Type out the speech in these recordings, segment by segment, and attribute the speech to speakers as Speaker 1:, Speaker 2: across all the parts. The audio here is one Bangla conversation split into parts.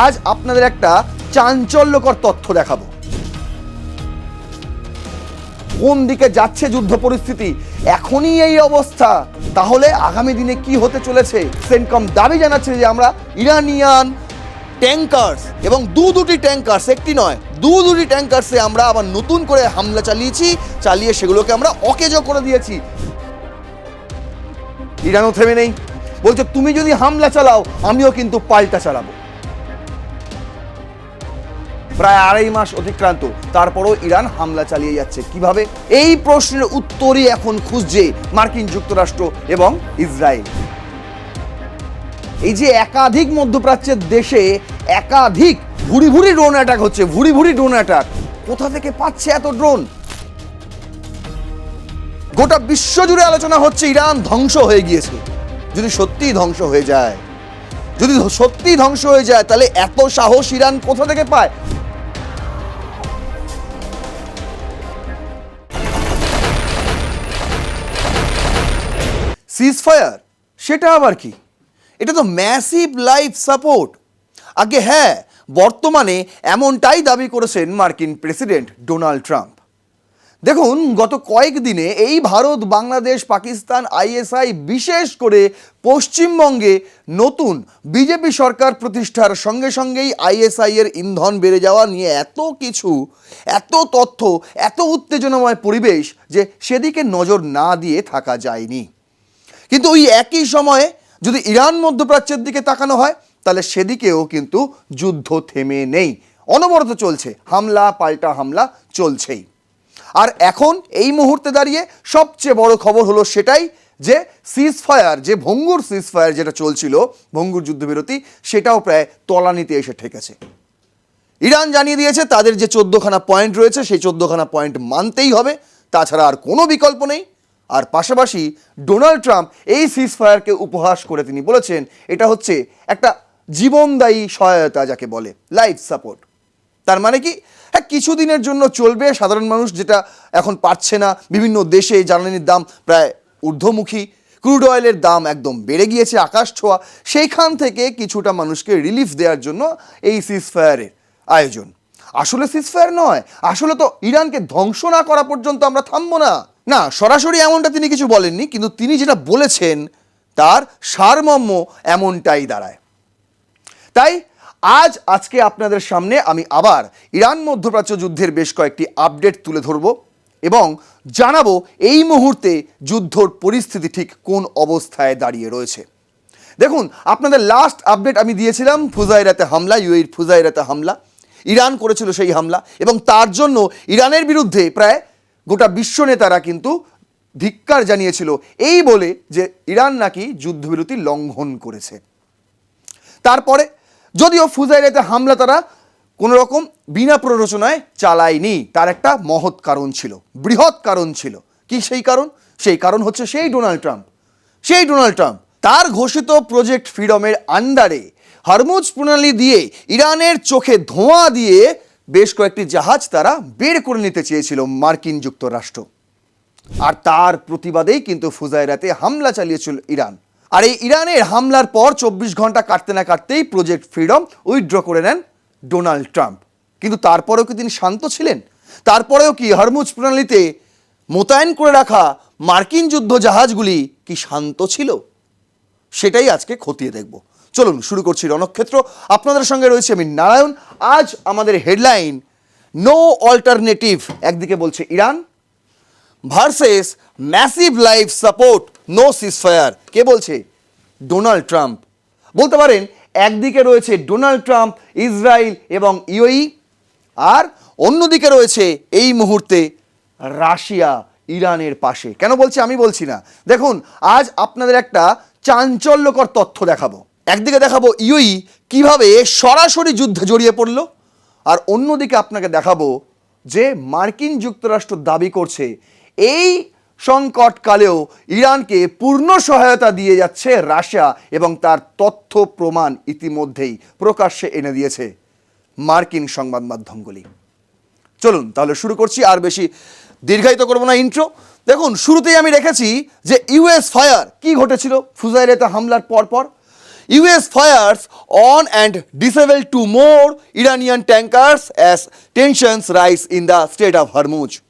Speaker 1: আজ আপনাদের একটা চাঞ্চল্যকর তথ্য দেখাবো। কোন দিকে যাচ্ছে যুদ্ধ পরিস্থিতি, এখনই এই অবস্থা, তাহলে আগামী দিনে কি হতে চলেছে। সেন্টকম দাবি জানাচ্ছে যে আমরা ইরানিয়ান ট্যাঙ্কার্স এবং দুটি ট্যাঙ্কার্স, একটি নয় দুটি ট্যাঙ্কার্সে আমরা আবার নতুন করে হামলা চালিয়ে সেগুলোকে আমরা অকেজো করে দিয়েছি। ইরানও থেমে নেই, বলছে তুমি যদি হামলা চালাও আমিও কিন্তু পাল্টা চালাবো। প্রায় 2.5 মাস অতিক্রান্ত, তারপরও ইরান হামলা চালিয়ে যাচ্ছে। কিভাবে? এই প্রশ্নের উত্তরই এখন খুঁজছে মার্কিন যুক্তরাষ্ট্র এবং ইসরায়েল। এই যে একাধিক মধ্যপ্রাচ্যের দেশে একাধিক ভুরি ড্রোন অ্যাটাক হচ্ছে, ভুরি ড্রোন অ্যাটাক, কোথা থেকে পাচ্ছে এত ড্রোন? গোটা বিশ্ব জুড়ে আলোচনা হচ্ছে ইরান ধ্বংস হয়ে গিয়েছে। যদি সত্যিই ধ্বংস হয়ে যায়, তাহলে এত সাহস ইরান কোথা থেকে পায়? সিজফায়ার, সেটা আবার কি? এটা তো ম্যাসিভ লাইফ সাপোর্ট। আগে হ্যাঁ, বর্তমানে এমনটাই দাবি করেছেন মার্কিন প্রেসিডেন্ট ডোনাল্ড ট্রাম্প। দেখুন, গত কয়েকদিনে এই ভারত, বাংলাদেশ, পাকিস্তান, আইএসআই, বিশেষ করে পশ্চিমবঙ্গে নতুন বিজেপি সরকার প্রতিষ্ঠার সঙ্গে সঙ্গেই আইএসআই এর ইন্ধন বেড়ে যাওয়া নিয়ে এত কিছু, এত তথ্য, এত উত্তেজনাময় পরিবেশ যে সেদিকে নজর না দিয়ে থাকা যায়নি। কিন্তু ওই একই সময়ে যদি ইরান মধ্যপ্রাচ্যের দিকে তাকানো হয়, তাহলে সেদিকেও কিন্তু যুদ্ধ থেমে নেই, অনবরত চলছে, হামলা পাল্টা হামলা চলছেই। আর এখন এই মুহূর্তে দাঁড়িয়ে সবচেয়ে বড় খবর হলো সেটাই যে সিজফায়ার, যে ভঙ্গুর সিজফায়ার যেটা চলছিল, ভঙ্গুর যুদ্ধবিরতি, সেটাও প্রায় তলানিতে এসে ঠেকেছে। ইরান জানিয়ে দিয়েছে তাদের যে 14খানা পয়েন্ট রয়েছে সেই 14খানা পয়েন্ট মানতেই হবে, তাছাড়া আর কোনো বিকল্প নেই। আর পাশাপাশি ডোনাল্ড ট্রাম্প এই সিজফায়ারকে উপহাস করে তিনি বলেছেন এটা হচ্ছে একটা জীবনদায়ী সহায়তা, যাকে বলে লাইফ সাপোর্ট। তার মানে কি, হ্যাঁ কিছুদিনের জন্য চলবে, সাধারণ মানুষ যেটা এখন পাচ্ছে না, বিভিন্ন দেশে জ্বালানির দাম প্রায় ঊর্ধ্বমুখী, ক্রুড অয়েলের দাম একদম বেড়ে গিয়েছে আকাশ ছোঁয়া, সেইখান থেকে কিছুটা মানুষকে রিলিফ দেওয়ার জন্য এই সিজফায়ারের আয়োজন। আসলে সিজফায়ার নয়, আসলে তো ইরানকে ধ্বংস না করা পর্যন্ত আমরা থামবো না। না, সরাসরি এমনটা তিনি কিছু বলেননি, কিন্তু তিনি যেটা বলেছেন তার সারমর্ম এমনটাই দাঁড়ায়। তাই আজকে আপনাদের সামনে আমি আবার ইরান মধ্যপ্রাচ্য যুদ্ধের বেশ কয়েকটি আপডেট তুলে ধরব এবং জানাবো এই মুহূর্তে যুদ্ধর পরিস্থিতি ঠিক কোন অবস্থায় দাঁড়িয়ে রয়েছে। দেখুন, আপনাদের লাস্ট আপডেট আমি দিয়েছিলাম ফুজাইরাতে হামলা, ইউএইর ফুজাইরাতে হামলা, ইরান করেছিল সেই হামলা, এবং তার জন্য ইরানের বিরুদ্ধে প্রায় গোটা বিশ্ব নেতারা কিন্তু ধিক্কার জানিয়েছিল, এই বলে যে ইরান নাকি যুদ্ধবিরতি লঙ্ঘন করেছে। তারপরে যদিও ফুজাইরাতে হামলা তারা কোনো রকম বিনা প্ররোচনায় চালায়নি, তার একটা মহৎ কারণ ছিল, বৃহৎ কারণ ছিল। কি সেই কারণ? সেই কারণ হচ্ছে সেই ডোনাল্ড ট্রাম্প তার ঘোষিত প্রজেক্ট ফ্রিডমের আন্ডারে হরমুজ প্রণালী দিয়ে ইরানের চোখে ধোঁয়া দিয়ে বেশ কয়েকটি জাহাজ তারা বের করে নিতে চেয়েছিল মার্কিন যুক্তরাষ্ট্র। আর তার প্রতিবাদেই কিন্তু ফুজাইরাতে হামলা চালিয়েছিল ইরান। আর এই ইরানের হামলার পর 24 ঘন্টা কাটতে না কাটতেই প্রজেক্ট ফ্রিডম উইথড্র করে নেন ডোনাল্ড ট্রাম্প। কিন্তু তারপরেও কি তিনি শান্ত ছিলেন? তারপরেও কি হরমুজ প্রণালীতে মোতায়েন করে রাখা মার্কিন যুদ্ধ জাহাজগুলি কি শান্ত ছিল? সেটাই আজকে খতিয়ে দেখব। চলুন শুরু করছি রণক্ষেত্র। আপনাদের সঙ্গে রয়েছে আমি নারায়ণ। আজ আমাদের হেডলাইন, নো অল্টারনেটিভ, একদিকে বলছে Iran versus massive life support, no ceasefire. কে বলছে? Donald Trump. বলতে পারেন একদিকে রয়েছে ডোনাল্ড ট্রাম্প, ইসরায়েল এবং ইউএই, আর অন্যদিকে রয়েছে এই মুহূর্তে রাশিয়া ইরানের পাশে। কেন বলছি? আমি বলছি না। দেখুন, আজ আপনাদের একটা চাঞ্চল্যকর তথ্য দেখাবো। একদিকে দেখাবো ইউএই কিভাবে সরাসরি যুদ্ধে জড়িয়ে পড়ল, আর অন্যদিকে আপনাকে দেখাবো যে মার্কিন যুক্তরাষ্ট্র দাবি করছে এই সংকটকালেও ইরানকে পূর্ণ সহায়তা দিয়ে যাচ্ছে রাশিয়া, এবং তার তথ্য প্রমাণ ইতিমধ্যেই প্রকাশ্যে এনে দিয়েছে মার্কিন সংবাদ মাধ্যমগুলি। চলুন তাহলে শুরু করছি, আর বেশি দীর্ঘায়িত করব না ইন্ট্রো। দেখুন, শুরুতেই আমি রেখেছি যে ইউএস ফায়ার কি ঘটেছিল ফুজাইরাতে হামলার পরপর। US fires on and disable two more Iranian tankers as tensions rise in the Strait of Hormuz.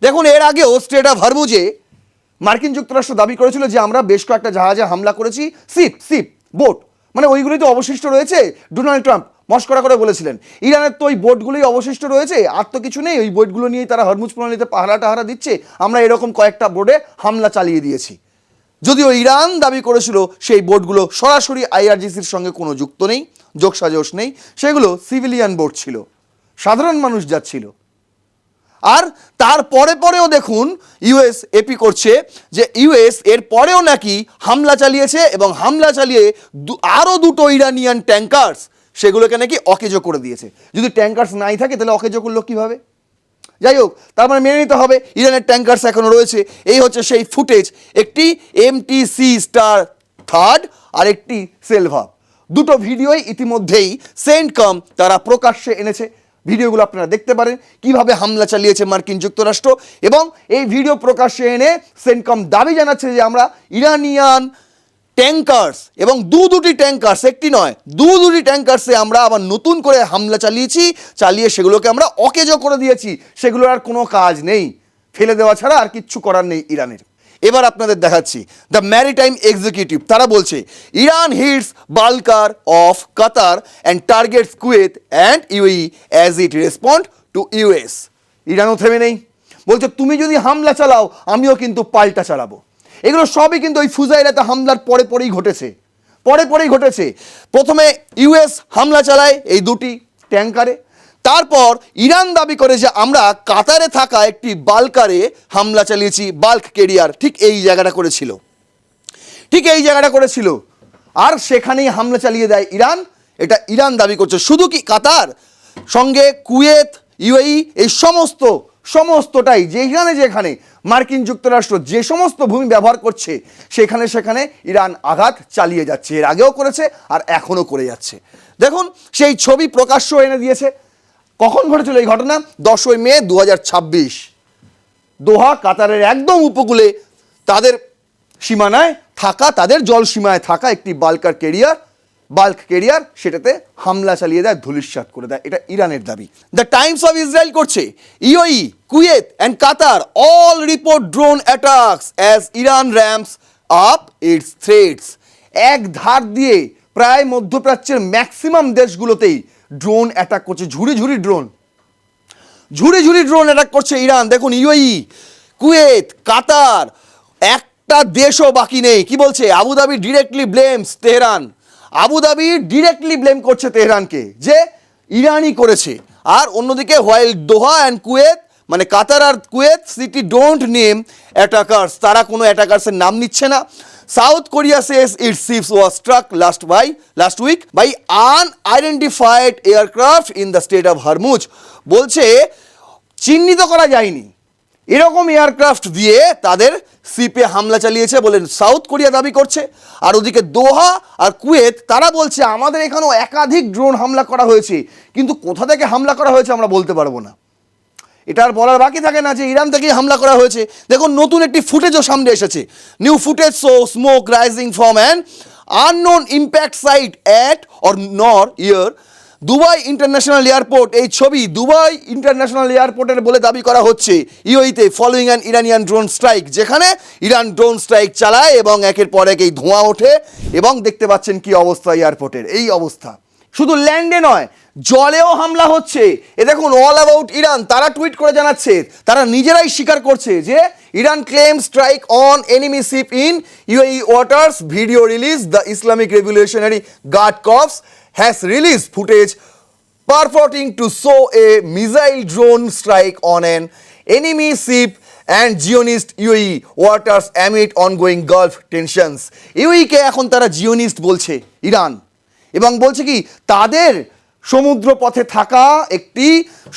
Speaker 1: দেখুন, এর আগেও স্ট্রেট অফ হরমুজে মার্কিন যুক্তরাষ্ট্র দাবি করেছিল যে আমরা বেশ কয়েকটা জাহাজে হামলা করেছি, শিপ বোট, মানে ওইগুলোই তো অবশিষ্ট রয়েছে। ডোনাল্ড ট্রাম্প মস্করা করে বলেছিলেন ইরানের তো ওই বোটগুলোই অবশিষ্ট রয়েছে, আর তো কিছু নেই, ওই বোটগুলো নিয়েই তারা হরমুজ প্রণালীতে পাহারা দিচ্ছে, আমরা এরকম কয়েকটা বোটে হামলা চালিয়ে দিয়েছি। যদিও ইরান দাবি করেছিল সেই বোটগুলো সরাসরি আইআরজিসির সঙ্গে কোনো যুক্ত নেই, যোগসাজশ নেই, সেগুলো সিভিলিয়ান বোট ছিল, সাধারণ মানুষ যাচ্ছিল। আর পরেও দেখুন ইউএস এপি করছে যে ইউএস এর পরেও নাকি হামলা চালিয়েছে, এবং হামলা চালিয়ে আরও দুটো ইরানিয়ান ট্যাঙ্কার্স সেগুলোকে নাকি অকেজো করে দিয়েছে। যদি ট্যাঙ্কার্স নাই থাকে তাহলে অকেজো করলো কীভাবে? যাই হোক, তার মানে মেনে নিতে হবে ইরানের ট্যাঙ্কার্স এখনও রয়েছে। এই হচ্ছে সেই ফুটেজ, একটি MTC স্টার থার্ড আর একটি সেলভা, দুটো ভিডিওই ইতিমধ্যেই সেন্টকম তারা প্রকাশ্যে এনেছে। ভিডিওগুলো আপনারা দেখতে পারেন কিভাবে হামলা চালিয়েছে মার্কিন যুক্তরাষ্ট্র, এবং এই ভিডিও প্রকাশ্যে এনে সেন্টকম দাবি জানাচ্ছে যে আমরা ইরানিয়ান ট্যাঙ্কার্স এবং দুটি ট্যাঙ্কার্স, একটি নয় দুটি ট্যাঙ্কার্সে আমরা আবার নতুন করে হামলা চালিয়ে সেগুলোকে আমরা অকেজো করে দিয়েছি, সেগুলোর আর কোনো কাজ নেই, ফেলে দেওয়া ছাড়া আর কিচ্ছু করার নেই ইরানের। এবার আপনাদের দেখাচ্ছি দ্য ম্যারিটাইম এক্সিকিউটিভ, তারা বলছে Iran hits bulker of Qatar and targets Kuwait and UAE as it respond to US. ইরানও থেমে নেই, বলছে তুমি যদি হামলা চালাও আমিও কিন্তু পাল্টা চালাবো। এগুলো সবই কিন্তু ওই ফুজাইরাতে হামলার পরেই ঘটেছে। প্রথমে ইউএস হামলা চালায় এই দুটি ট্যাঙ্কারে, তারপর ইরান দাবি করে যে আমরা কাতারে থাকা একটি বাল্কারে হামলা চালিয়েছি, বাল্ক কেরিয়ার ঠিক এই জায়গাটা করেছিল, আর সেখানেই হামলা চালিয়ে দেয় ইরান। এটা ইরান দাবি করছে। শুধু কি কাতার, সঙ্গে কুয়েত, ইউএই, এই সমস্তটাই যেখানে মার্কিন যুক্তরাষ্ট্র যে সমস্ত ভূমি ব্যবহার করছে সেখানে ইরান আঘাত চালিয়ে যাচ্ছে। এর আগেও করেছে আর এখনও করে যাচ্ছে। দেখুন সেই ছবি প্রকাশ্য এনে দিয়েছে। কখন ঘটেছিল এই ঘটনা? 10ই মে 2026, দোহা, কাতারের একদম উপকূলে তাদের সীমানায় থাকা, তাদের জল সীমায় থাকা একটি বাল্ক কেরিয়ার সেটাতে হামলা চালিয়ে দেয়, ধূলিসাৎ করে দেয়। এটা ইরানের দাবি। দ্য টাইমস অফ ইসরায়েল করছে UAE, Kuwait and Qatar all report drone attacks as Iran ramps up its threats. এক ধার দিয়ে প্রায় মধ্যপ্রাচ্যের ম্যাক্সিমাম দেশগুলোতেই ড্রোন অ্যাটাক করছে, ঝুড়ি ড্রোন অ্যাটাক করছে ইরান। দেখুন ইউএই, কুয়েত, কাতার, একটা দেশও বাকি নেই। কি বলছে? Abu Dhabi directly blames Tehran. Abu Dhabi directly blame করছে তেহরানকে যে ইরানই করেছে। আর অন্যদিকে হোয়াইল দোহা অ্যান্ড কুয়েত, মানে কাতার আর Kuwait city don't name attackers, তারা কোনো অ্যাটাকার্সের নাম নিচ্ছে না। South Korea says its ships was struck last week by unidentified aircraft in the state of Hormuz. বলছে চিহ্নিত করা যায়নি এরকম এয়ারক্রাফট দিয়ে তাদের সিপে হামলা চালিয়েছে বলে সাউথ কোরিয়া দাবি করছে। আর ওদিকে দোহা আর কুয়েত তারা বলছে আমাদের এখানেও একাধিক ড্রোন হামলা করা হয়েছে, কিন্তু কোথা থেকে হামলা করা হয়েছে আমরা বলতে পারবো না। এটা আর বলার বাকি থাকে না যে ইরান থেকেই হামলা করা হয়েছে। দেখুন নতুন একটি ফুটেজও সামনে এসেছে। New footage show smoke rising from an unknown impact site at or near Dubai international airport. এই ছবি দুবাই ইন্টারন্যাশনাল এয়ারপোর্টের বলে দাবি করা হচ্ছে ইউএইতে following an Iranian drone strike, যেখানে ইরান ড্রোন স্ট্রাইক চালায় এবং একের পর এক এই ধোঁয়া ওঠে এবং দেখতে পাচ্ছেন কি অবস্থা এয়ারপোর্টের। এই অবস্থা শুধু ল্যান্ডে নয়, জলেও হামলা হচ্ছে। এ দেখুন অল অ্যাবাউট ইরান, তারা টুইট করে জানাচ্ছে, তারা নিজেরাই স্বীকার করছে যে Iran claim strike on enemy ship in UAE waters. Video release the Islamic revolutionary guard corps has released footage purporting to show a missile drone strike on an enemy ship and Zionist UAE waters amid ongoing Gulf tensions. UAE কে এখন তারা জিওনিস্ট বলছে ইরান, এবং বলছে কি তাদের সমুদ্র পথে থাকা একটি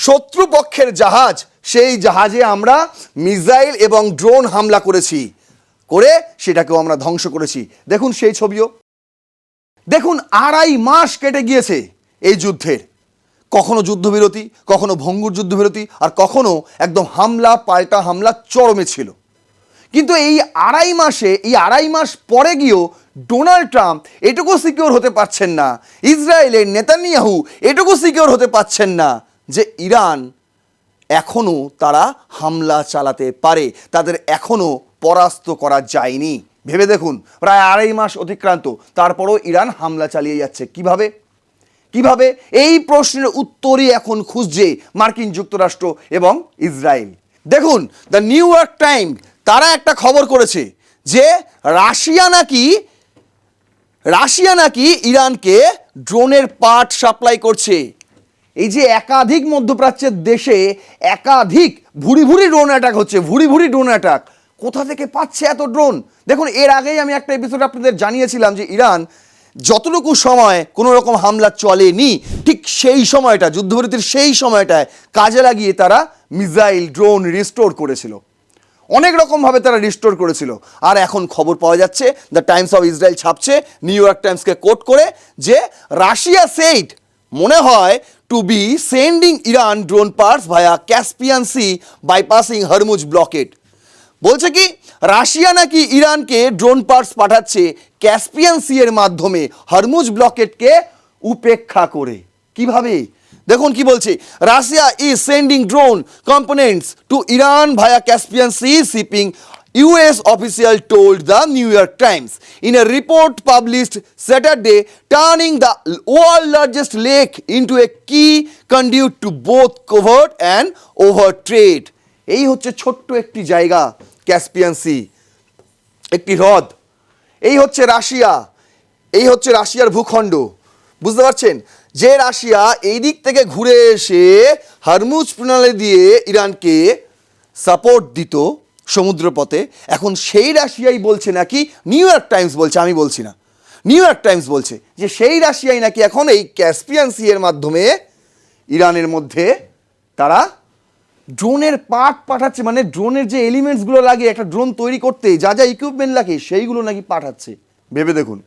Speaker 1: শত্রুপক্ষের জাহাজ, সেই জাহাজে আমরা মিসাইল এবং ড্রোন হামলা করেছি, করে সেটাকেও আমরা ধ্বংস করেছি। দেখুন সেই ছবিও। দেখুন 2.5 মাস কেটে গিয়েছে এই যুদ্ধের, কখনো যুদ্ধবিরতি, কখনো ভঙ্গুর যুদ্ধবিরতি, আর কখনো একদম হামলা পাল্টা হামলা চরমে ছিল। কিন্তু এই 2.5 মাস পরে গিয়েও ডোনাল্ড ট্রাম্প এটুকু সিকিওর হতে পারছেন না, ইসরায়েলের নেতানিয়াহু এটুকু সিকিওর হতে পারছেন না যে ইরান এখনও তারা হামলা চালাতে পারে, তাদের এখনও পরাস্ত করা যায়নি। ভেবে দেখুন, প্রায় 2.5 মাস অতিক্রান্ত, তারপরও ইরান হামলা চালিয়ে যাচ্ছে। কিভাবে এই প্রশ্নের উত্তরই এখন খুঁজছে মার্কিন যুক্তরাষ্ট্র এবং ইসরায়েল। দেখুন, দ্য নিউ ইয়র্ক টাইমস তারা একটা খবর করেছে যে রাশিয়া নাকি ইরানকে ড্রোনের পার্ট সাপ্লাই করছে। এই যে একাধিক মধ্যপ্রাচ্যের দেশে একাধিক ভুরি ড্রোন অ্যাটাক হচ্ছে, ভুরি ড্রোন অ্যাটাক, কোথা থেকে পাচ্ছে এত ড্রোন? দেখুন, এর আগেই আমি একটা এপিসোড আপনাদের জানিয়েছিলাম যে ইরান যতটুকু সময় কোনো রকম হামলা চলেনি, ঠিক সেই সময়টা, যুদ্ধবিরতির সেই সময়টায় কাজে লাগিয়ে তারা মিসাইল ড্রোন রিস্টোর করেছিল, অনেক রকমভাবে তারা রিস্টোর করেছিল। আর এখন খবর পাওয়া যাচ্ছে, দ্য টাইমস অফ ইসরায়েল ছাপছে নিউ ইয়র্ক টাইমসকে কোট করে, যে রাশিয়া সেইড মনে হয় to be sending Iran drone parts via Caspian sea bypassing Hormuz blockade. বলছে কি, রাশিয়া নাকি ইরানকে ড্রোন পার্টস পাঠাচ্ছে ক্যাসপিয়ান সি এর মাধ্যমে হরমুজ ব্লকেটকে উপেক্ষা করে। কিভাবে? দেখুন কি বলছে, Russia is sending drone components to Iran via Caspian sea shipping, US official told the New York Times in a report published Saturday, turning the world's largest lake into a key conduit to both covert and overt trade. এই হচ্ছে ছোট্ট একটি জায়গা ক্যাসপিয়ান সি, একটি হ্রদ। এই হচ্ছে রাশিয়ার ভূখণ্ড। বুঝতে পারছেন, যে রাশিয়া এই দিক থেকে ঘুরে এসে হরমুজ প্রণালী দিয়ে ইরানকে সাপোর্ট দিত সমুদ্রপথে, এখন সেই রাশিয়াই বলছে নাকি, নিউ ইয়র্ক টাইমস বলছে, আমি বলছি না, নিউ ইয়র্ক টাইমস বলছে যে সেই রাশিয়াই নাকি এখন এই ক্যাসপিয়ান সি এর মাধ্যমে ইরানের মধ্যে তারা ড্রোনের পার্ট পাঠাচ্ছে। মানে ড্রোনের যে এলিমেন্টসগুলো লাগে একটা ড্রোন তৈরি করতে, যা যা ইকুইপমেন্ট লাগে, সেইগুলো নাকি পাঠাচ্ছে। ভেবে দেখুন,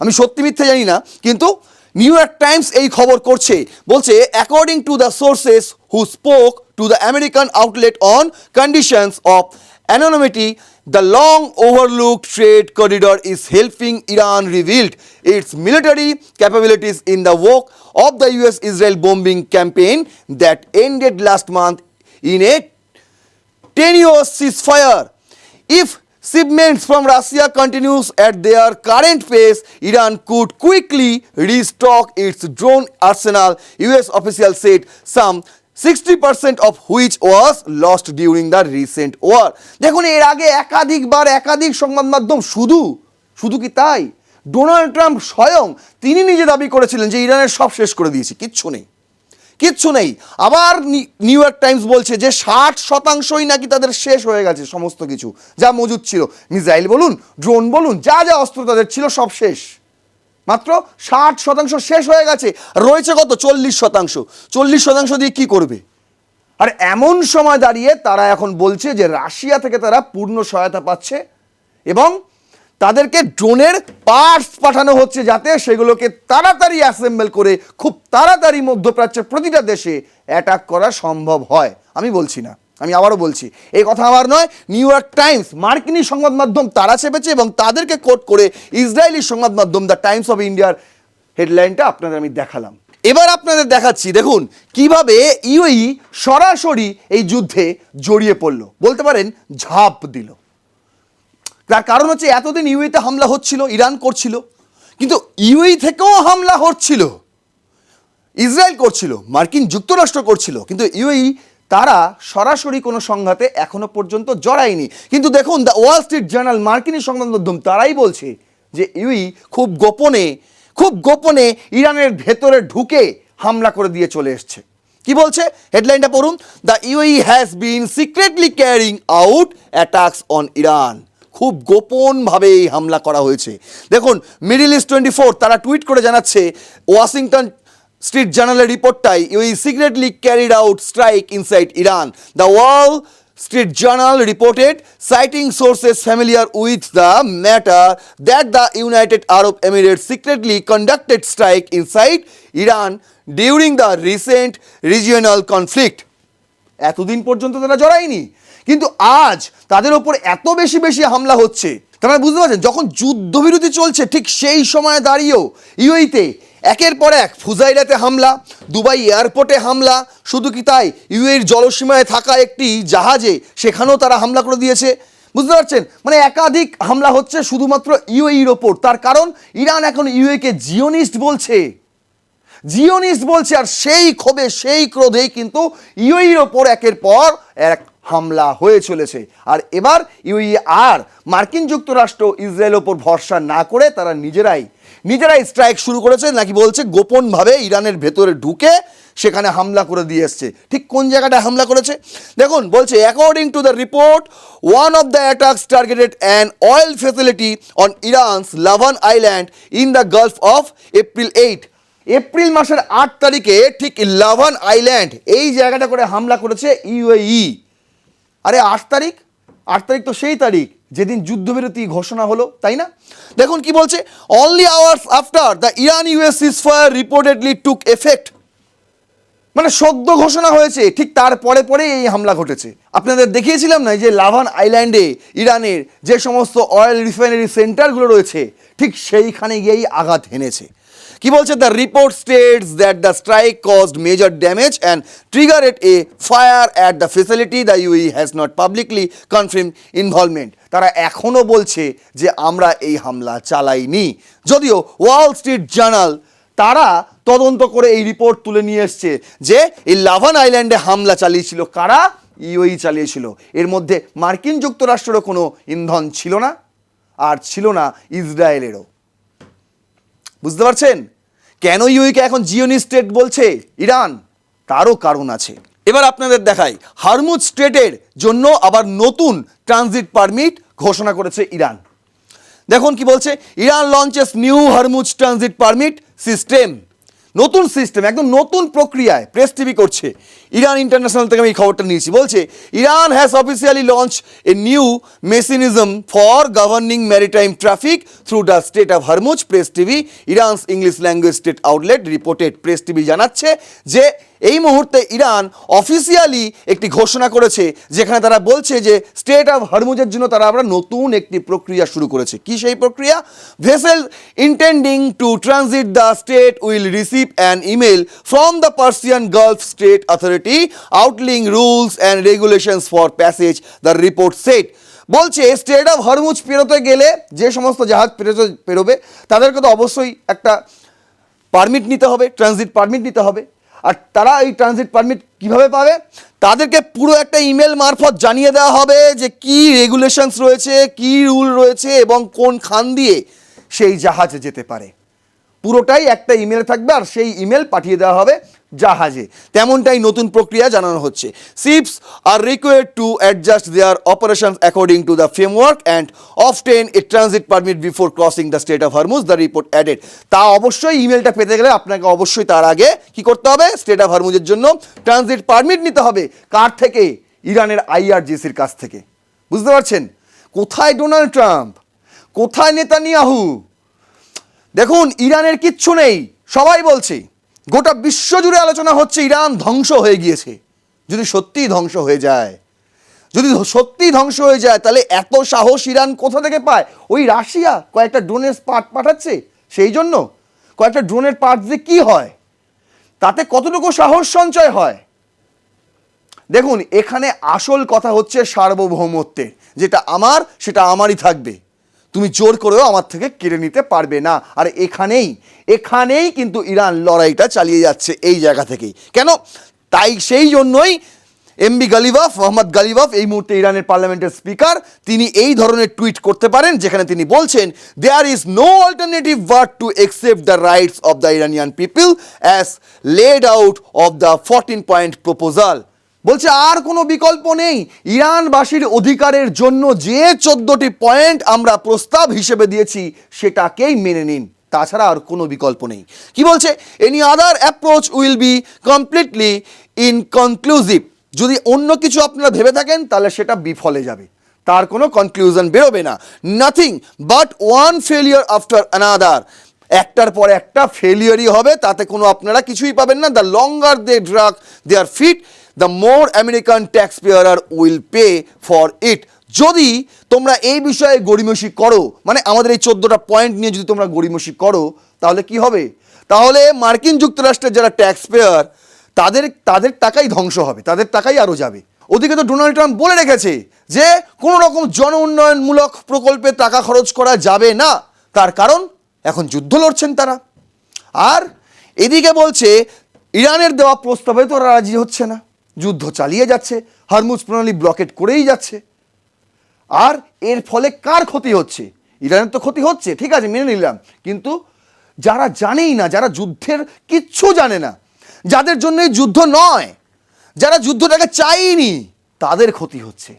Speaker 1: আমি সত্যি মিথ্যে জানি না, কিন্তু নিউ ইয়র্ক টাইমস এই খবর করছে, বলছে according to the sources who spoke to the American outlet on conditions of anonymity, the long overlooked trade corridor is helping Iran rebuild its military capabilities in the wake of the US-Israel bombing campaign that ended last month in a tenuous ceasefire. If shipments from Russia continues at their current pace, Iran could quickly restock its drone arsenal, US officials said, some 60% of which was lost during the recent war. দেখুন, এর আগে একাধিক সংবাদ মাধ্যম, শুধু কি তাই, ডোনাল্ড ট্রাম্প স্বয়ং তিনি নিজে দাবি করেছিলেন যে ইরানের সব শেষ করে দিয়েছি, কিচ্ছু নেই। আবার নিউ ইয়র্ক টাইমস বলছে যে 60%ই নাকি তাদের শেষ হয়ে গেছে, সমস্ত কিছু যা মজুদ ছিল, মিসাইল বলুন, ড্রোন বলুন, যা অস্ত্র তাদের ছিল সব শেষ। মাত্র 60% শেষ হয়ে গেছে, রয়েছে কত? 40% দিয়ে কি করবে? আর এমন সময় দাঁড়িয়ে তারা এখন বলছে যে রাশিয়া থেকে তারা পূর্ণ সহায়তা পাচ্ছে এবং তাদেরকে ড্রোনের পার্টস পাঠানো হচ্ছে যাতে সেগুলোকে তাড়াতাড়ি অ্যাসেম্বল করে খুব তাড়াতাড়ি মধ্যপ্রাচ্যের প্রতিটা দেশে অ্যাটাক করা সম্ভব হয়। আমি বলছি না, আমি আবারও বলছি, এই কথা আমার নয়, নিউ ইয়র্ক টাইমস মার্কিনী সংবাদ মাধ্যম তারা চেপেছে এবং তাদেরকে কোট করে ইসরায়েলি সংবাদ মাধ্যম দ্য টাইমস অফ ইন্ডিয়ার হেডলাইনটা আপনাদের আমি দেখালাম। এবার আপনাদের দেখাচ্ছি, দেখুন কিভাবে ইউএই সরাসরি এই যুদ্ধে জড়িয়ে পড়লো, বলতে পারেন ঝাঁপ দিল। তার কারণ হচ্ছে এতদিন ইউএইতে হামলা হচ্ছিল, ইরান করছিল, কিন্তু ইউএই থেকেও হামলা হচ্ছিল, ইসরায়েল করছিল, মার্কিন যুক্তরাষ্ট্র করছিল, কিন্তু ইউএই তারা সরাসরি কোনো সংঘাতে এখনো পর্যন্ত জড়ায়নি। কিন্তু দেখুন, দ্য ওয়াল স্ট্রিট জার্নাল, মার্কিনী সংবাদ মাধ্যম, তারাই বলছে যে ইউএই খুব গোপনে ইরানের ভেতরে ঢুকে হামলা করে দিয়ে চলে এসছে। কি বলছে হেডলাইনটা পড়ুন, the UAE has been secretly carrying out attacks on Iran. খুব গোপনভাবে এই হামলা করা হয়েছে। দেখুন, মিডল ইস্ট 24 তারা টুইট করে জানাচ্ছে, ওয়াশিংটন স্ট্রিট জার্নালের রিপোর্টটাই, UAE secretly carried out strike inside Iran. The Wall Street Journal reported, citing sources familiar with the matter, that the United Arab Emirates secretly conducted strike inside Iran during the recent regional conflict. এতদিন পর্যন্ত তারা জড়ায়নি, কিন্তু আজ তাদের ওপর এত বেশি হামলা হচ্ছে, তার মানে বুঝতে পারছেন, যখন যুদ্ধবিরতি চলছে ঠিক সেই সময় দাঁড়িয়েও ইউএইতে একের পর এক ফুজাইরাতে হামলা, দুবাই এয়ারপোর্টে হামলা, শুধু কি তাই, ইউএইর জলসীমায় থাকা একটি জাহাজে সেখানেও তারা হামলা করে দিয়েছে। বুঝতে পারছেন, মানে একাধিক হামলা হচ্ছে শুধুমাত্র ইউএইর ওপর। তার কারণ ইরান এখন ইউএইকে জিওনিস্ট বলছে, আর সেই ক্ষোভে সেই ক্রোধেই কিন্তু ইউএইর ওপর একের পর এক হামলা হয়ে চলেছে। আর এবার ইউএই আর মার্কিন যুক্তরাষ্ট্র ইসরায়েল ওপর ভরসা না করে তারা নিজেরাই স্ট্রাইক শুরু করেছে, নাকি বলছে গোপনভাবে ইরানের ভেতরে ঢুকে সেখানে হামলা করে দিয়ে এসছে। ঠিক কোন জায়গাটায় হামলা করেছে দেখুন, বলছে according to the report one of the attacks targeted an oil facility on Iran's Lavan island in the gulf of April 8। April মাসের 8 তারিখে ঠিক লাভান আইল্যান্ড এই জায়গাটা করে হামলা করেছে ইউএই। আরে 8 তারিখ তো সেই তারিখ যেদিন যুদ্ধবিরতি ঘোষণা হলো, তাই না? দেখুন কি বলছে, only hours after the Iran US ceasefire reportedly took effect, মানে সদ্য ঘোষণা হয়েছে ঠিক তারপরে এই হামলা ঘটেছে। আপনাদের দেখিয়েছিলাম না যে লাভান আইল্যান্ডে ইরানের যে সমস্ত অয়েল রিফাইনারি সেন্টারগুলো রয়েছে ঠিক সেইখানে গিয়েই আঘাত হেনেছে। কি বলছে, the report states that the strike caused major damage and triggered a fire at the facility, the UAE has not publicly confirm involvement. তারা এখনও বলছে যে আমরা এই হামলা চালাইনি, যদিও ওয়াল স্ট্রিট জার্নাল তারা তদন্ত করে এই রিপোর্ট তুলে নিয়ে এসছে যে এই লাভান আইল্যান্ডে হামলা চালিয়েছিল কারা, ইউএই চালিয়েছিল। এর মধ্যে মার্কিন যুক্তরাষ্ট্রেরও কোনো ইন্ধন ছিল না, আর ছিল না ইসরায়েলেরও। বুঝতে পারছেন কেন ইউএইকে এখন জিওনিস্ট স্টেট বলছে ইরান? তারও কারণ আছে। এবার আপনাদের দেখাই, হরমুজ স্ট্রেটের জন্য আবার নতুন ট্রানজিট পারমিট ঘোষণা করেছে ইরান। দেখুন কি বলছে, Iran launches new Hormuz transit permit system. নতুন সিস্টেম, একদম নতুন প্রক্রিয়ায় প্রেস টিভি করছে। ইরান ইন্টারন্যাশনাল থেকে আমি এই খবরটা নিয়েছি। বলছে Iran has officially launch a new mechanism for governing maritime traffic through the state of Hormuz. Press TV ইরানস English language state outlet reported. Press TV জানাচ্ছে যে এই মুহূর্তে ইরান অফিসিয়ালি একটি ঘোষণা করেছে যেখানে তারা বলছে যে স্টেট অফ হরমুজের জন্য তারা আবার নতুন একটি প্রক্রিয়া শুরু করেছে। কি সেই প্রক্রিয়া? Vessel intending to transit the state will receive an email from the Persian gulf state authority outlining rules and regulations for passage, the report said. বলছে স্টেট অফ হরমুজ পেরোতে গেলে যে সমস্ত জাহাজ পেরোবে তাদেরকে তো অবশ্যই একটা পারমিট নিতে হবে, ট্রানজিট পারমিট নিতে হবে। আর তারা এই ট্রানজিট পারমিট কীভাবে পাবে? তাদেরকে পুরো একটা ইমেল মারফত জানিয়ে দেওয়া হবে যে কি রেগুলেশনস রয়েছে, কি রুল রয়েছে এবং কোন খান দিয়ে সেই জাহাজে যেতে পারে। পুরোটাই একটা ইমেল থাকবে আর সেই ইমেল পাঠিয়ে দেওয়া হবে জাহাজে। তেমনটাই নতুন প্রক্রিয়া জানানো হচ্ছে। Ships are required to adjust their operations according to the framework and obtain a transit permit before crossing the state of Hormuz, the report added. তা অবশ্যই ইমেলটা পেতে গেলে আপনাকে অবশ্যই তার আগে কি করতে হবে? স্টেট অফ হরমুজের জন্য ট্রানজিট পারমিট নিতে হবে। কার থেকে? ইরানের আইআরজিসির কাছ থেকে। বুঝতে পারছেন কোথায় ডোনাল্ড ট্রাম্প, কোথায় নেতানিয়াহু? দেখুন ইরানের কিচ্ছু নেই, সবাই বলছে, গোটা বিশ্ব জুড়ে আলোচনা হচ্ছে ইরান ধ্বংস হয়ে গিয়েছে। যদি সত্যিই ধ্বংস হয়ে যায়, তাহলে এত সাহস ইরান কোথা থেকে পায়? ওই রাশিয়া কয়েকটা ড্রোনের পার্ট পাঠাচ্ছে, সেই জন্য কয়েকটা ড্রোনের পার্ট দিয়ে কী হয়, তাতে কতটুকু সাহস সঞ্চয় হয়? দেখুন এখানে আসল কথা হচ্ছে সার্বভৌমত্বের, যেটা আমার সেটা আমারই থাকবে, তুমি জোর করেও আমার থেকে কেড়ে নিতে পারবে না। আর এখানেই কিন্তু ইরান লড়াইটা চালিয়ে যাচ্ছে এই জায়গা থেকেই। কেন? তাই সেই জন্যই মোহাম্মদ গালিবাফ এই মুহূর্তে ইরানের পার্লামেন্টের স্পিকার, তিনি এই ধরনের টুইট করতে পারেন যেখানে তিনি বলছেন there is no alternative but to accept the rights of the Iranian people as laid out of the 14-point proposal. বলছে আর কোনো বিকল্প নেই, ইরানবাসীর অধিকারের জন্য যে 14টি পয়েন্ট আমরা প্রস্তাব হিসেবে দিয়েছি সেটাকেই মেনে নিন, তাছাড়া আর কোনো বিকল্প নেই। কি বলছে? Any other approach will be completely inconclusive. যদি অন্য কিছু আপনারা ভেবে থাকেন তাহলে সেটা বিফলে যাবে, তার কোনো কনক্লুশন বেরোবে না। Nothing but one failure after another, একটার পর একটা ফেলিয়ারই হবে, তাতে কোনো আপনারা কিছুই পাবেন না। The longer they drag their feet the more American tax payers will pay for it. যদি তোমরা এই বিষয়ে গড়িমসি করো, মানে আমাদের এই 14টা পয়েন্ট নিয়ে যদি তোমরা গড়িমসি করো, তাহলে কি হবে? তাহলে মার্কিন যুক্তরাষ্ট্রের যারা ট্যাক্স পেয়ার তাদের টাকাই ধ্বংস হবে, তাদের টাকাই আরও যাবে। ওদিকে তো ডোনাল্ড ট্রাম্প বলে রেখেছে যে কোনো রকম জন উন্নয়নমূলক প্রকল্পে টাকা খরচ করা যাবে না, তার কারণ এখন যুদ্ধ লড়ছেন তারা। আর এদিকে বলছে ইরানের দেওয়া প্রস্তাবে তো রাজি হচ্ছে না, যুদ্ধ চালিয়ে যাচ্ছে, হরমুজ প্রণালী ব্লকেট করেই যাচ্ছে। আর এর ফলে কার ক্ষতি হচ্ছে? ইরানের তো ক্ষতি হচ্ছে, ঠিক আছে মেনে নিলাম, কিন্তু যারা জানেই না, যারা যুদ্ধের কিচ্ছু জানে না, যাদের জন্য এই যুদ্ধ নয়, যারা যুদ্ধটাকে চায়নি, তাদের ক্ষতি হচ্ছে।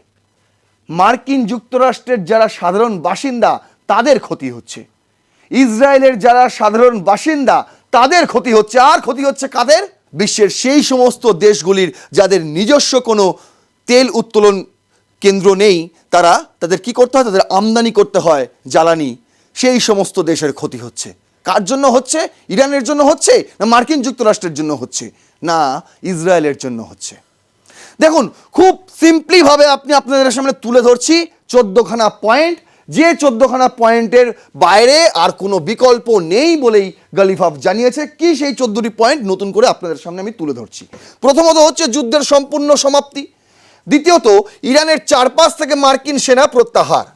Speaker 1: মার্কিন যুক্তরাষ্ট্রের যারা সাধারণ বাসিন্দা তাদের ক্ষতি হচ্ছে, ইসরায়েলের যারা সাধারণ বাসিন্দা তাদের ক্ষতি হচ্ছে। আর ক্ষতি হচ্ছে কাদের? বিশ্বের সেই সমস্ত দেশগুলির যাদের নিজস্ব কোনো তেল উত্তোলন কেন্দ্র নেই, তাদের কি করতে হয়? তাদের আমদানি করতে হয় জ্বালানি, সেই সমস্ত দেশের ক্ষতি হচ্ছে। কার জন্য হচ্ছে? ইরানের জন্য হচ্ছে না মার্কিন যুক্তরাষ্ট্রের জন্য হচ্ছে? না, ইসরায়েলের জন্য হচ্ছে। দেখুন, খুব সিম্পলিভাবে আপনাদের সামনে তুলে ধরছি 14খানা পয়েন্ট, যে 14খানা পয়েন্টের বাইরে আর কোনো বিকল্প নেই বলেই গালিফাফ জানিয়েছে। কি সেই 14টি পয়েন্ট নতুন করে আপনাদের সামনে আমি তুলে ধরছি। প্রথমত হচ্ছে যুদ্ধের সম্পূর্ণ সমাপ্তি, দ্বিতীয়ত ইরানের চারপাশ থেকে মার্কিন সেনা প্রত্যাহার,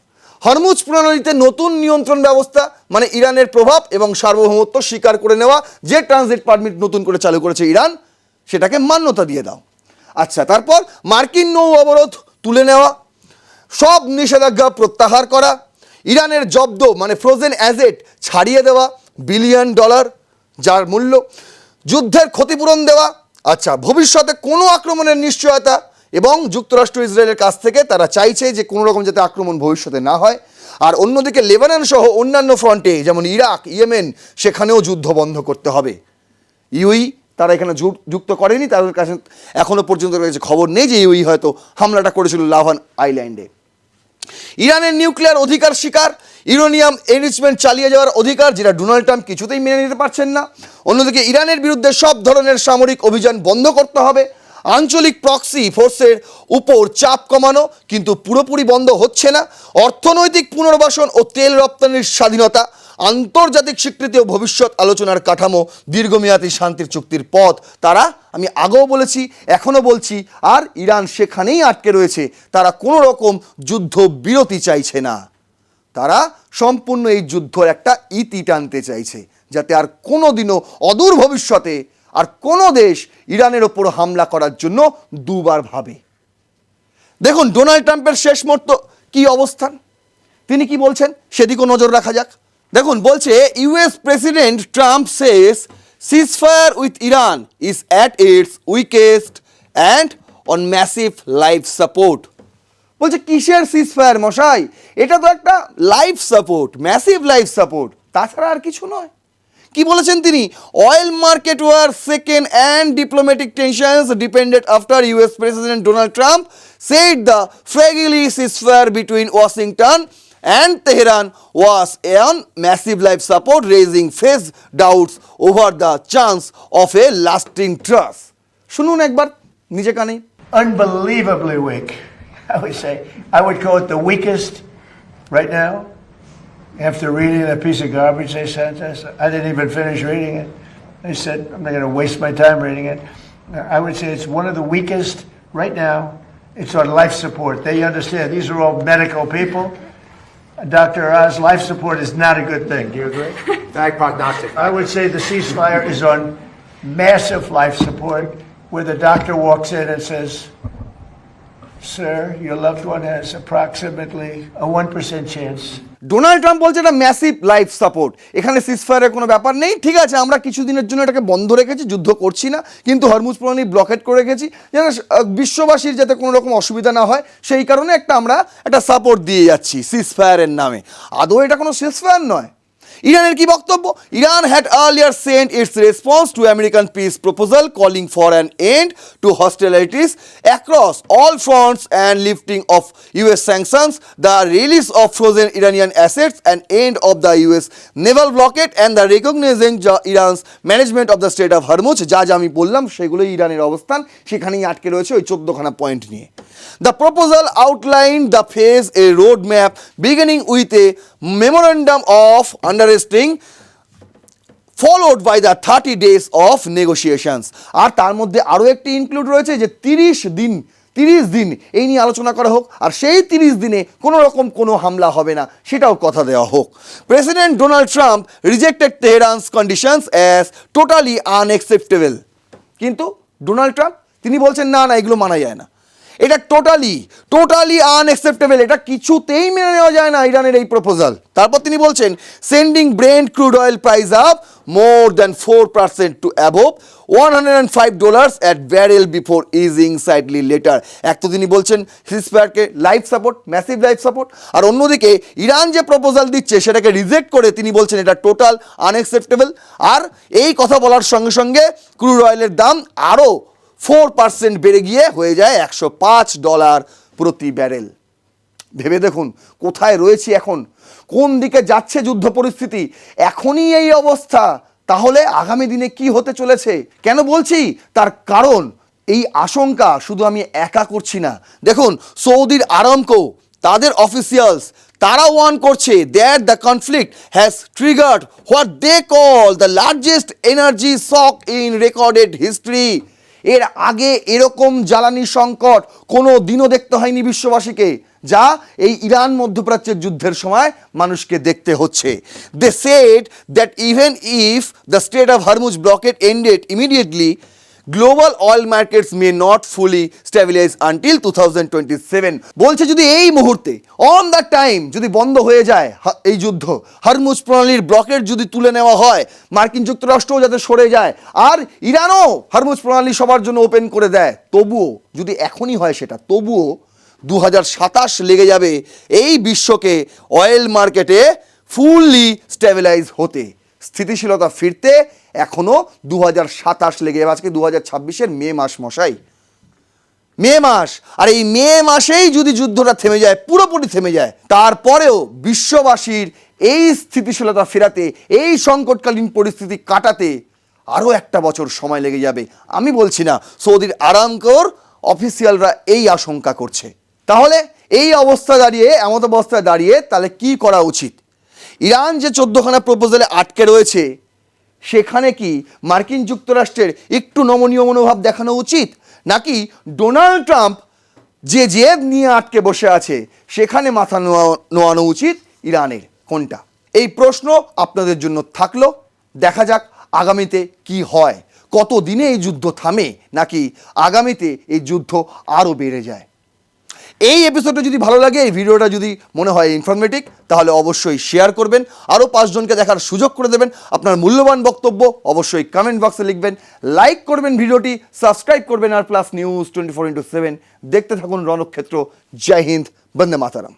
Speaker 1: হরমুজ প্রণালীতে নতুন নিয়ন্ত্রণ ব্যবস্থা, মানে ইরানের প্রভাব এবং সার্বভৌমত্ব স্বীকার করে নেওয়া, যে ট্রানজিট পারমিট নতুন করে চালু করেছে ইরান, সেটাকে মান্যতা দিয়ে দাও। আচ্ছা, তারপর মার্কিন নৌ অবরোধ তুলে নেওয়া, সব নিষেধাজ্ঞা প্রত্যাহার করা, ইরানের জব্দ মানে ফ্রোজেন অ্যাসেট ছাড়িয়ে দেওয়া $বিলিয়ন যার মূল্য, যুদ্ধের ক্ষতিপূরণ দেওয়া, আচ্ছা ভবিষ্যতে কোনো আক্রমণের নিশ্চয়তা, এবং যুক্তরাষ্ট্র ইসরায়েলের কাছ থেকে তারা চাইছে যে কোনো রকম যাতে আক্রমণ ভবিষ্যতে না হয়। আর অন্যদিকে লেবানন সহ অন্যান্য ফ্রন্টে যেমন ইরাক, ইয়েমেন, সেখানেও যুদ্ধ বন্ধ করতে হবে। ইউই তারা এখানে যুক্ত করেনি, তাদের কাছে এখনও পর্যন্ত রয়েছে খবর নেই যে ইউই হয়তো হামলাটা করেছিল লাভান আইল্যান্ডে। ইরানের নিউক্লিয়ার অধিকার স্বীকার, ইউরেনিয়াম এনরিচমেন্ট চালিয়ে যাওয়ার অধিকার, যেটা ডোনাল্ড ট্রাম্প কিছুতেই মেনে নিতে পারছেন না। অন্যদিকে ইরানের বিরুদ্ধে সব ধরনের সামরিক অভিযান বন্ধ করতে হবে, আঞ্চলিক প্রক্সি ফোর্সের উপর চাপ কমানো, কিন্তু পুরোপুরি বন্ধ হচ্ছে না। অর্থনৈতিক পুনর্বাসন ও তেল রপ্তানির স্বাধীনতা, আন্তর্জাতিক স্বীকৃতি ও ভবিষ্যৎ আলোচনার কাঠামো, দীর্ঘমেয়াদী শান্তির চুক্তির পথ তারা, আমি আগেও বলেছি এখনও বলছি, আর ইরান সেখানেই আটকে রয়েছে। তারা কোনো রকম যুদ্ধ বিরতি চাইছে না, তারা সম্পূর্ণ এই যুদ্ধের একটা ইতি টানতে চাইছে, যাতে আর কোনো দিনও অদূর ভবিষ্যতে আর কোনো দেশ ইরানের ওপর হামলা করার জন্য দুবার ভাবে। দেখুন ডোনাল্ড ট্রাম্পের শেষ মুহূর্ত কি অবস্থান, তিনি কি বলছেন সেদিকেও নজর রাখা যাক। দেখুন বলছে, US president Trump says ceasefire with Iran is at its weakest and on massive life support. বলছে কিসের সিজফায়ার মশাই, এটা তো একটা life support, massive life support, তাছাড়া আর কিছু নয়। কি বলেছেন তিনি? Oil market were second and diplomatic tensions deepened after US president Donald Trump said the fragile ceasefire between Washington and Tehran was on massive life support, raising face doubts over the chance of a lasting truce. শুনুন একবার নিজে কানে।
Speaker 2: Unbelievably weak, I would say. I would call it the weakest right now. After reading that piece of garbage they sent us, I didn't even finish reading it. They said, I'm not going to waste my time reading it. I would say it's one of the weakest right now. It's on life support. They understand. These are all medical people. Dr. Oz, life support is not a good thing. Do you agree?
Speaker 3: Bad prognostic.
Speaker 2: I would say the ceasefire is on massive life support, where the doctor walks in and says, sir, your loved one has approximately a 1% chance.
Speaker 1: Donald Trump বলছে এটা ম্যাসিভ লাইফ সাপোর্ট, এখানে সিজফায়ারের কোনো ব্যাপার নেই। ঠিক আছে, আমরা কিছুদিনের জন্য এটাকে বন্ধ রেখেছি, যুদ্ধ করছি না, কিন্তু হরমুজ প্রণালী ব্লকেট করে রেখেছি যাতে বিশ্ববাসীর যাতে কোনো রকম অসুবিধা না হয়, সেই কারণে আমরা একটা সাপোর্ট দিয়ে যাচ্ছি সিজফায়ারের নামে। আদৌ এটা কোনো সিজফায়ার নয়। ইরানের কি বক্তব্য? Iran had earlier sent its response to American peace proposal calling for an end to hostilities across all fronts and lifting of US sanctions, the release of frozen Iranian assets, an end of the US naval blockade and the recognizing Iran's management of the Strait of Hormuz। যা আমি বললাম সেগুলোই ইরানের অবস্থান, সেখানেই আটকে রয়েছে ওই 14খানা পয়েন্ট নিয়ে। The proposal outlined the phase a roadmap beginning with a memorandum of understanding followed by the 30 days of negotiations। আর তার মধ্যে আরও একটি ইনক্লুড রয়েছে যে 30 দিন এই নিয়ে আলোচনা করা হোক, আর সেই 30 দিনে কোনো রকম কোনো হামলা হবে না সেটাও কথা দেওয়া হোক। President Donald Trump rejected Tehran's conditions as totally unacceptable. কিন্তু ডোনাল্ড ট্রাম্প তিনি বলছেন না এগুলো মানা যায় না, এটা টোটালি আনএক্সেপ্টেবল, এটা কিছুতেই মেনে নেওয়া যায় না ইরানের এই প্রপোজাল। তারপর তিনি বলছেন sending Brent crude oil price up more than 4% to above $105 at barrel before easing slightly later. এক তো তিনি বলছেন সিজফায়ারকে life support, massive life support, আর অন্যদিকে ইরান যে প্রপোজাল দিচ্ছে সেটাকে রিজেক্ট করে তিনি বলছেন এটা টোটাল আনএক্সেপ্টেবল। আর এই কথা বলার সঙ্গে সঙ্গে ক্রুড অয়েলের দাম আরও 4% বেড়ে গিয়ে হয়ে যায় $105 প্রতি ব্যারেল। ভেবে দেখুন কোথায় রয়েছি এখন, কোন দিকে যাচ্ছে যুদ্ধ পরিস্থিতি। এখনই এই অবস্থা, তাহলে আগামী দিনে কি হতে চলেছে? কেন বলছি? তার কারণ এই আশঙ্কা শুধু আমি একা করছি না। দেখুন সৌদির আরামকো তাদের অফিসিয়ালস তারা ওয়ার্ন করছে that the conflict has triggered what they call the largest energy shock in recorded history. এর আগে এরকম জ্বালানি সংকট কোনো দিনও দেখতে হয়নি বিশ্ববাসীকে, যা এই ইরান মধ্যপ্রাচ্যের যুদ্ধের সময় মানুষকে দেখতে হচ্ছে। They said that even if the strait of Hormuz blockade ended immediately global oil markets may not fully stabilize until 2027। বলছে যদি এই মুহূর্তে অন দ্য টাইম যদি বন্ধ হয়ে যায় এই যুদ্ধ, হরমুজ প্রণালীর ব্লকেট যদি তুলে নেওয়া হয়, মার্কিন যুক্তরাষ্ট্রও যাতে সরে যায় আর ইরানও হরমুজ প্রণালী সবার জন্য ওপেন করে দেয়, তবুও যদি এখনই হয় সেটা, তবুও 2027 লেগে যাবে এই বিশ্বকে অয়েল মার্কেটে ফুললি স্টেবিলাইজ হতে, স্থিতিশীলতা ফিরতে এখনও 2027 লেগে যাবে। আজকে 2026-এর মে মাস মশাই, মে মাস, আর এই মে মাসেই যদি যুদ্ধটা থেমে যায়, পুরোপুরি থেমে যায়, তারপরেও বিশ্ববাসীর এই স্থিতিশীলতা ফেরাতে, এই সংকটকালীন পরিস্থিতি কাটাতে আরও একটা বছর সময় লেগে যাবে। আমি বলছি না, সৌদির আরামকোর অফিসিয়ালরা এই আশঙ্কা করছে। তাহলে এই অবস্থা দাঁড়িয়ে, এমন অবস্থায় দাঁড়িয়ে তাহলে কি করা উচিত? ইরান যে 14খানা প্রপোজালে আটকে রয়েছে সেখানে কি মার্কিন যুক্তরাষ্ট্রের একটু নমনীয় মনোভাব দেখানো উচিত, নাকি ডোনাল্ড ট্রাম্প যে জেদ নিয়ে আটকে বসে আছে সেখানে মাথা নোয়ানো উচিত ইরানের? কোনটা? এই প্রশ্ন আপনাদের জন্য থাকলো। দেখা যাক আগামীতে কি হয়, কত দিনে এই যুদ্ধ থামে, নাকি আগামীতে এই যুদ্ধ আরও বেড়ে যায়। এই এপিসোডটা যদি ভালো লাগে, এই ভিডিওটা যদি মনে হয় ইনফরমেটিভ, তাহলে অবশ্যই শেয়ার করবেন, আরও 5 জনকে দেখার সুযোগ করে দেবেন। আপনার মূল্যবান বক্তব্য অবশ্যই কমেন্ট বক্সে লিখবেন, লাইক করবেন ভিডিওটি, সাবস্ক্রাইব করবেন আর প্লাস নিউজ 24x7 দেখতে থাকুন রণক্ষেত্র। জয় হিন্দ, বন্দে মাতারাম।